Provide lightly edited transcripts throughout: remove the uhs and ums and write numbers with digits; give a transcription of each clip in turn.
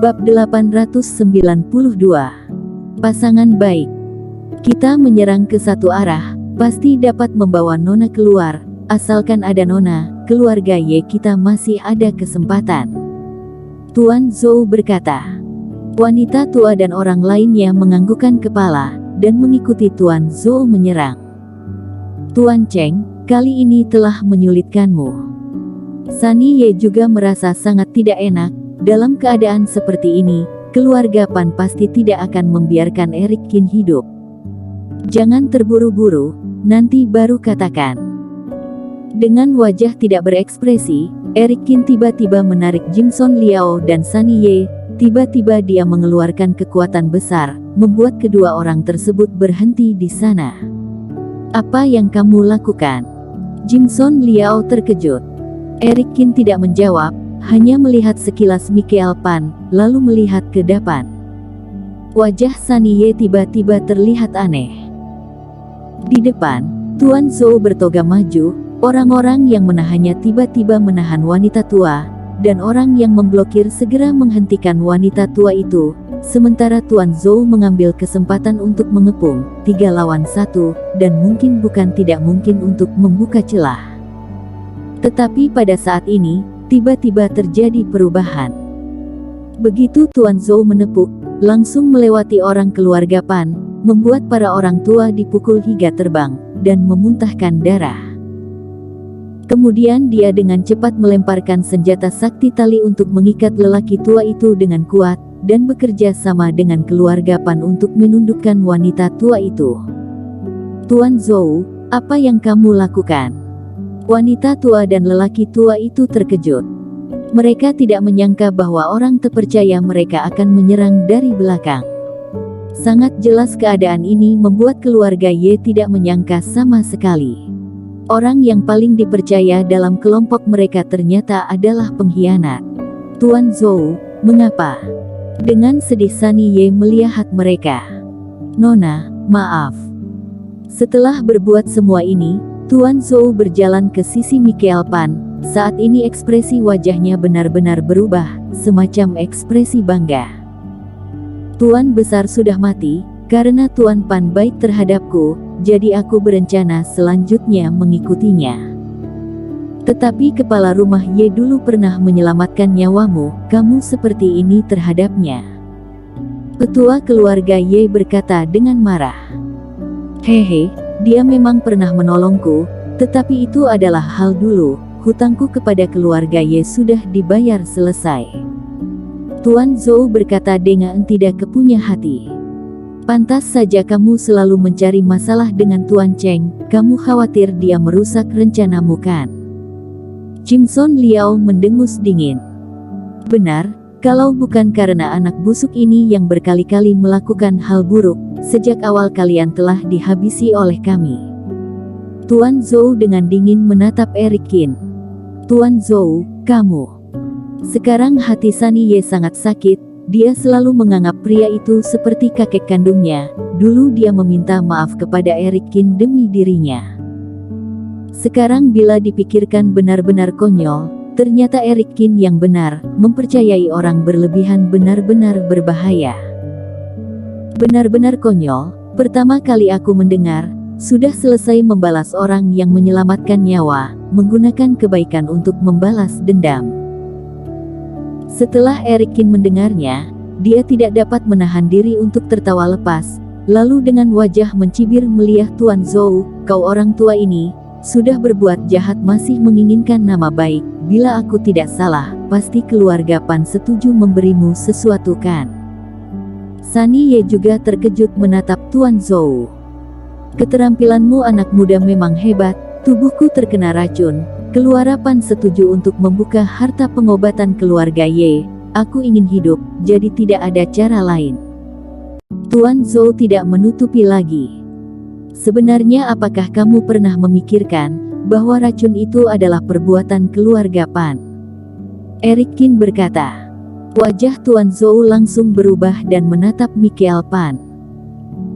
Bab 892. Pasangan baik. Kita menyerang ke satu arah, pasti dapat membawa Nona keluar. Asalkan ada Nona, keluarga Ye kita masih ada kesempatan. Tuan Zhou berkata. Wanita tua dan orang lainnya menganggukkan kepala, dan mengikuti Tuan Zhou menyerang. Tuan Cheng, kali ini telah menyulitkanmu. Sunny Ye juga merasa sangat tidak enak. Dalam keadaan seperti ini, keluarga Pan pasti tidak akan membiarkan Eric Qin hidup. Jangan terburu-buru, nanti baru katakan. Dengan wajah tidak berekspresi, Eric Qin tiba-tiba menarik Jimson Liao dan Sunny Ye. Tiba-tiba dia mengeluarkan kekuatan besar, membuat kedua orang tersebut berhenti di sana. Apa yang kamu lakukan? Jimson Liao terkejut. Eric Qin tidak menjawab, hanya melihat sekilas Michael Pan, lalu melihat ke depan. Wajah Sunny Ye tiba-tiba terlihat aneh. Di depan, Tuan Zhou bertoga maju, orang-orang yang menahannya tiba-tiba menahan wanita tua, dan orang yang memblokir segera menghentikan wanita tua itu, sementara Tuan Zhou mengambil kesempatan untuk mengepung 3 lawan 1, dan mungkin bukan tidak mungkin untuk membuka celah. Tetapi pada saat ini, tiba-tiba terjadi perubahan. Begitu Tuan Zhou menepuk, langsung melewati orang keluarga Pan, membuat para orang tua dipukul hingga terbang, dan memuntahkan darah. Kemudian dia dengan cepat melemparkan senjata sakti tali untuk mengikat lelaki tua itu dengan kuat, dan bekerja sama dengan keluarga Pan untuk menundukkan wanita tua itu. Tuan Zhou, apa yang kamu lakukan? Wanita tua dan lelaki tua itu terkejut. Mereka tidak menyangka bahwa orang terpercaya mereka akan menyerang dari belakang. Sangat jelas keadaan ini membuat keluarga Ye tidak menyangka sama sekali. Orang yang paling dipercaya dalam kelompok mereka ternyata adalah pengkhianat. Tuan Zhou, mengapa? Dengan sedih Sunny Ye melihat mereka. Nona, maaf. Setelah berbuat semua ini, Tuan Zhou berjalan ke sisi Michael Pan. Saat ini ekspresi wajahnya benar-benar berubah, semacam ekspresi bangga. Tuan besar sudah mati, karena Tuan Pan baik terhadapku, jadi aku berencana selanjutnya mengikutinya. Tetapi kepala rumah Ye dulu pernah menyelamatkan nyawamu, kamu seperti ini terhadapnya. Ketua keluarga Ye berkata dengan marah. Hehe, dia memang pernah menolongku, tetapi itu adalah hal dulu, hutangku kepada keluarga Ye sudah dibayar selesai. Tuan Zhou berkata dengan tidak kepunya hati. Pantas saja kamu selalu mencari masalah dengan Tuan Cheng, kamu khawatir dia merusak rencanamu kan? Jimson Liao mendengus dingin. Benar, kalau bukan karena anak busuk ini yang berkali-kali melakukan hal buruk, sejak awal kalian telah dihabisi oleh kami. Tuan Zhou dengan dingin menatap Eric Qin. Tuan Zhou, kamu. Sekarang hati Sunny Ye sangat sakit. Dia selalu menganggap pria itu seperti kakek kandungnya. Dulu dia meminta maaf kepada Eric Qin demi dirinya. Sekarang bila dipikirkan benar-benar konyol, ternyata Eric Qin yang benar, mempercayai orang berlebihan benar-benar berbahaya. Benar-benar konyol, pertama kali aku mendengar, sudah selesai membalas orang yang menyelamatkan nyawa, menggunakan kebaikan untuk membalas dendam. Setelah Eric Qin mendengarnya, dia tidak dapat menahan diri untuk tertawa lepas, lalu dengan wajah mencibir melihat Tuan Zhou, kau orang tua ini, sudah berbuat jahat masih menginginkan nama baik, bila aku tidak salah, pasti keluarga Pan setuju memberimu sesuatu kan? Sunny Ye juga terkejut menatap Tuan Zhou. Keterampilanmu anak muda memang hebat, tubuhku terkena racun. Keluarga Pan setuju untuk membuka harta pengobatan keluarga Ye. Aku ingin hidup, jadi tidak ada cara lain. Tuan Zhou tidak menutupi lagi. Sebenarnya apakah kamu pernah memikirkan bahwa racun itu adalah perbuatan keluarga Pan? Eric Qin berkata. Wajah Tuan Zhou langsung berubah dan menatap Michael Pan.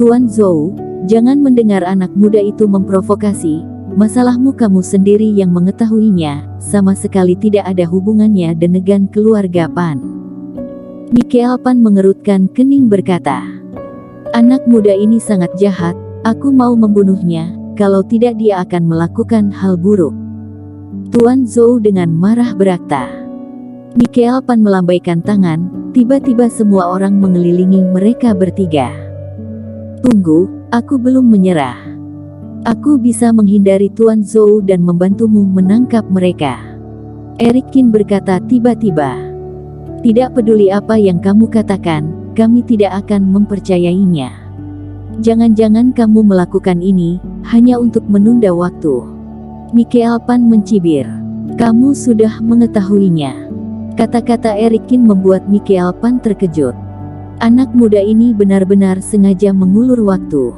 Tuan Zhou, jangan mendengar anak muda itu memprovokasi. Masalahmu kamu sendiri yang mengetahuinya, sama sekali tidak ada hubungannya dengan keluarga Pan. Michael Pan mengerutkan kening berkata, "Anak muda ini sangat jahat, aku mau membunuhnya, kalau tidak dia akan melakukan hal buruk." Tuan Zhou dengan marah berkata. Michael Pan melambaikan tangan, tiba-tiba semua orang mengelilingi mereka bertiga. "Tunggu, aku belum menyerah. Aku bisa menghindari Tuan Zhou dan membantumu menangkap mereka." Eric Qin berkata tiba-tiba. "Tidak peduli apa yang kamu katakan, kami tidak akan mempercayainya. Jangan-jangan kamu melakukan ini hanya untuk menunda waktu." Michael Pan mencibir. "Kamu sudah mengetahuinya." Kata-kata Eric Qin membuat Michael Pan terkejut. Anak muda ini benar-benar sengaja mengulur waktu.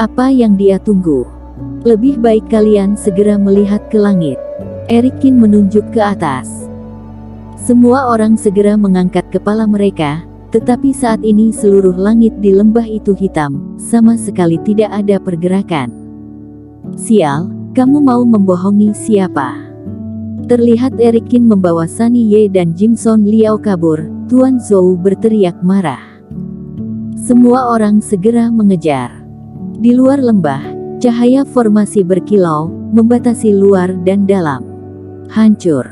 Apa yang dia tunggu? Lebih baik kalian segera melihat ke langit. Eric Qin menunjuk ke atas. Semua orang segera mengangkat kepala mereka, tetapi saat ini seluruh langit di lembah itu hitam, sama sekali tidak ada pergerakan. "Sial, kamu mau membohongi siapa?" Terlihat Eric Qin membawa Sunny Ye dan Jimson Liao kabur. Tuan Zhou berteriak marah. Semua orang segera mengejar. Di luar lembah, cahaya formasi berkilau, membatasi luar dan dalam. Hancur.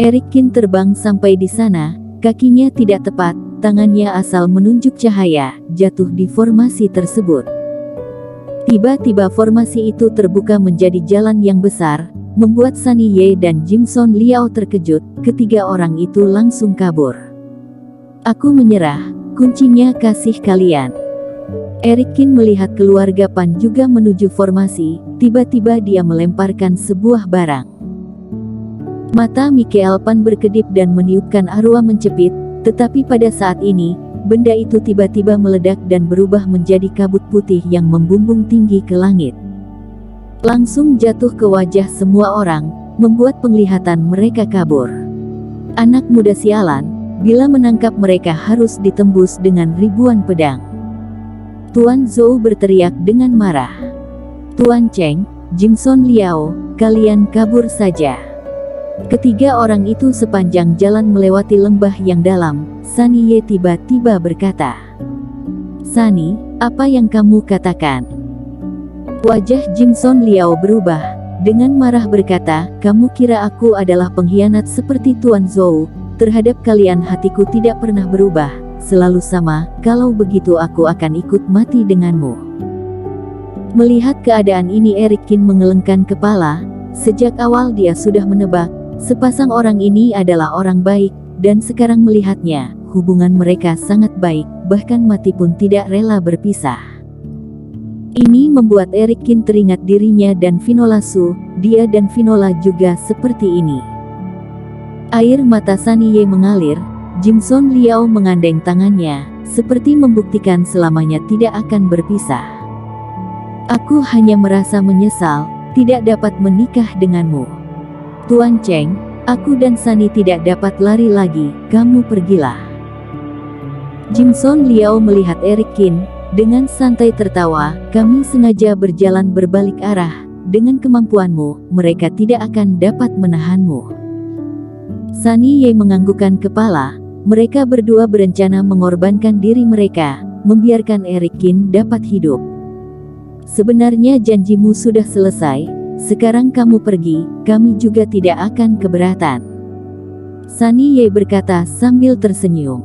Eric Qin terbang sampai di sana, kakinya tidak tepat, tangannya asal menunjuk cahaya, jatuh di formasi tersebut. Tiba-tiba formasi itu terbuka menjadi jalan yang besar, membuat Sunny Ye dan Jimson Liao terkejut. Ketiga orang itu langsung kabur. "Aku menyerah, kuncinya kasih kalian." Eric Qin melihat keluarga Pan juga menuju formasi, tiba-tiba dia melemparkan sebuah barang. Mata Michael Pan berkedip dan meniupkan arwah mencepit, tetapi pada saat ini, benda itu tiba-tiba meledak dan berubah menjadi kabut putih yang membumbung tinggi ke langit. Langsung jatuh ke wajah semua orang, membuat penglihatan mereka kabur. Anak muda sialan, bila menangkap mereka harus ditembus dengan ribuan pedang. Tuan Zhou berteriak dengan marah. "Tuan Cheng, Jimson Liao, kalian kabur saja." Ketiga orang itu sepanjang jalan melewati lembah yang dalam. Sunny Ye tiba-tiba berkata, "Sunny, apa yang kamu katakan?" Wajah Jimson Liao berubah, dengan marah berkata, "Kamu kira aku adalah pengkhianat seperti Tuan Zhou? Terhadap kalian hatiku tidak pernah berubah, selalu sama, kalau begitu aku akan ikut mati denganmu." Melihat keadaan ini Eric Qin menggelengkan kepala. Sejak awal dia sudah menebak, sepasang orang ini adalah orang baik, dan sekarang melihatnya, hubungan mereka sangat baik, bahkan mati pun tidak rela berpisah. Ini membuat Eric Qin teringat dirinya dan Vinola Su. Dia dan Vinola juga seperti ini. Air mata Sunny Ye mengalir. Jimson Liao mengandeng tangannya, seperti membuktikan selamanya tidak akan berpisah. "Aku hanya merasa menyesal, tidak dapat menikah denganmu. Tuan Cheng, aku dan Sunny tidak dapat lari lagi, kamu pergilah." Jimson Liao melihat Eric Qin, dengan santai tertawa, "Kami sengaja berjalan berbalik arah. Dengan kemampuanmu, mereka tidak akan dapat menahanmu." Sunny Ye menganggukkan kepala. Mereka berdua berencana mengorbankan diri mereka, membiarkan Eric Qin dapat hidup. "Sebenarnya janjimu sudah selesai, sekarang kamu pergi, kami juga tidak akan keberatan." Sunny Ye berkata sambil tersenyum.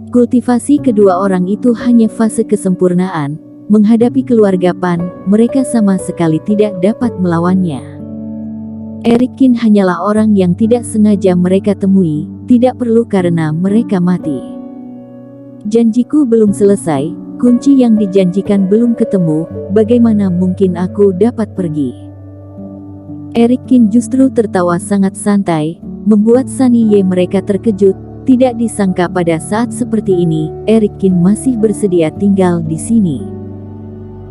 Kultivasi kedua orang itu hanya fase kesempurnaan. Menghadapi keluarga Pan, mereka sama sekali tidak dapat melawannya. Eric Qin hanyalah orang yang tidak sengaja mereka temui, tidak perlu karena mereka mati. "Janjiku belum selesai, kunci yang dijanjikan belum ketemu, bagaimana mungkin aku dapat pergi?" Eric Qin justru tertawa sangat santai, membuat Sunny Ye mereka terkejut. Tidak disangka pada saat seperti ini, Eric Qin masih bersedia tinggal di sini.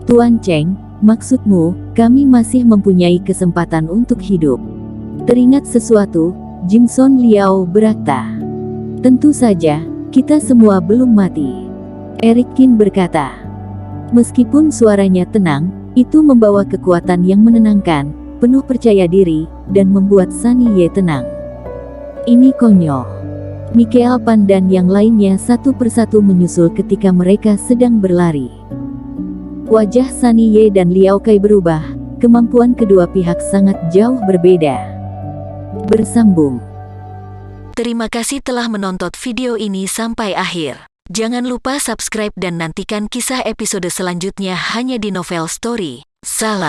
"Tuan Cheng, maksudmu, kami masih mempunyai kesempatan untuk hidup?" Teringat sesuatu, Jimson Liao berkata. "Tentu saja, kita semua belum mati." Eric Qin berkata. Meskipun suaranya tenang, itu membawa kekuatan yang menenangkan, penuh percaya diri, dan membuat Sunny Ye tenang. "Ini konyol. Michael Pan dan yang lainnya satu persatu menyusul ketika mereka sedang berlari. Wajah Sunny Ye dan Liao Kai berubah, kemampuan kedua pihak sangat jauh berbeda. Bersambung. Terima kasih telah menonton video ini sampai akhir. Jangan lupa subscribe dan nantikan kisah episode selanjutnya hanya di Novel Story. Salam.